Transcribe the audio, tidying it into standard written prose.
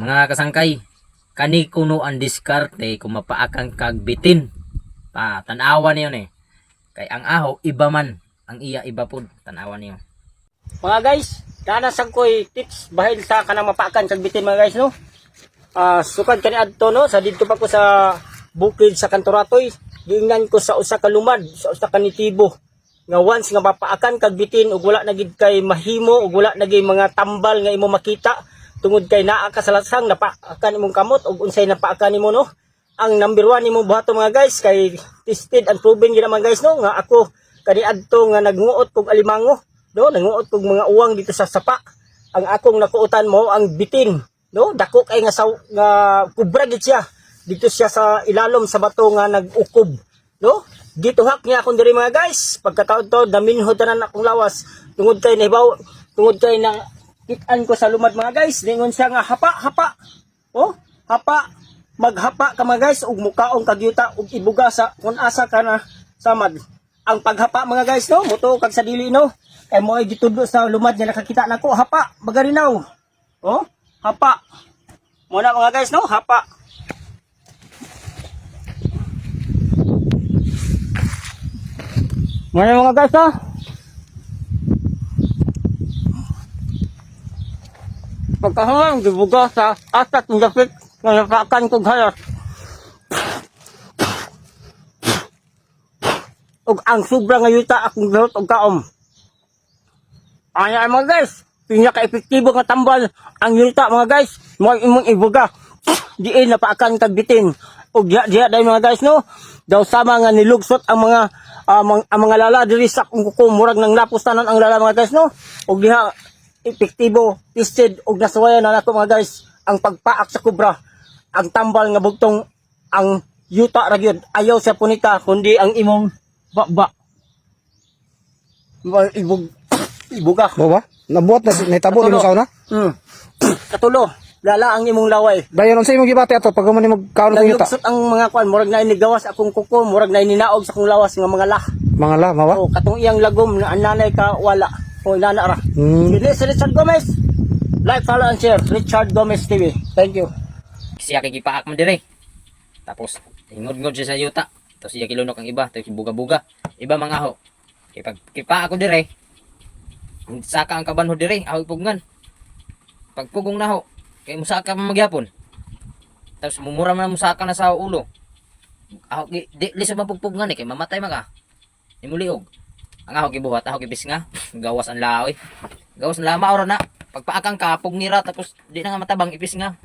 Mga kasangkay, kani kuno ang diskarte kung mapaakang kagbitin. Tanawa niyo ni. Kay ang aho iba man, ang iya iba pud, tanawa niyo. Mga guys, nanasan ko'y tips bahil sa kanang mapaakan kagbitin mga guys no. Sukad kani adto no, sa didto pa ko sa bukid sa Kantoratoy, giingnan ko sa usa ka lumad, sa usa ka nitibo. Nga once nga mapaakan kagbitin ug wala na gid kay mahimo ug wala na gid mga tambal nga imo makita tungod kay naa ka sa lasang napaakan imong kamot ug unsay napaakan nimo no. Ang number 1 nimo buhato mga guys kay tested and proven gid mga guys no nga ako kani adto nga nagmuot kog alimango no, nanguot kog mga uwang dito sa sapa. Ang akong nakuutan mo ang bitin no, dako kay nga kubra gid siya. Dito siya sa ilalom sa bato nga nagukob no. Gituhak niya akong diri mga guys. Pagkataon to daminhod tanan akong lawas tungod kay nahibaw, tungod kay na kitan ko sa lumad mga guys. Ningon siya nga hapa. Oh, hapa. Maghapa ka mga guys ug mukaong kagyuta ug ibuga sa kun asa ka na samad. Ang paghapa mga guys no, muto kag sa dili no. Kay mo ay gitudlo sa lumad nga nakakita nako hapa, bagarinaw. Oh, hapa. Mo na mga guys no, hapa. Mo na mga guys ha. Pagkahangang gibuga sa asat ng dapit nga napakan kong halas. Ug ang sobra nga yuta akong gihot og kaom. Anya mga guys, pinaka-epektibo nga tambal ang yuta mga guys, mo imong ibuga. Diin napaakan kagbitin. Ug diha dai mga guys no, daw sama nga nilugsot ang mga lala diri sa kuko murag nang lapos tanan ang lala mga guys no. Ug diha epektibo, tested ug nasuwayan na nato mga guys ang pagpaak sa kubra. Ang tambal nga bugtong ang yuta ra gyud. Ayaw sa punita kundi ang imong baba. Ibuga. Baba? Nabuhat na nahitabo din sa una? Katulo. Lala ang imong laway. Dayon unsa imong gibati ato pag man magkaon ng yuta? Nagluksot ang mga kwan, murag na inigawas akong kuko, murag na ininaog sa akong lawas nga mga lah. Mga la, mawa? O katong iyang lagom nga nanay ka wala. O inana ra. Dili si Richard Gomez. Like, follow and share. Richard Gomez TV. Thank you. Siya kikipaak man dire. Tapos ingod-ngod siya sa yuta. Tapos siya kilunok ang iba, tapos buga-buga. Iba mga aho. Kay pag kipaak ko dire, saka ang kabanho dire, aho ipugngan. Pag pugong na ho, kay musaka man magyapon. Tapos mumura man musaka na sa ulo. Aho di sa mapugpugngan kay mamatay mga. Imuliog. Ang aho gibuhat, aho gibis nga. Gawas ang laoy. Gawas ang lama ora na. Pagpaakang kapog nira tapos di na nga matabang ipis nga.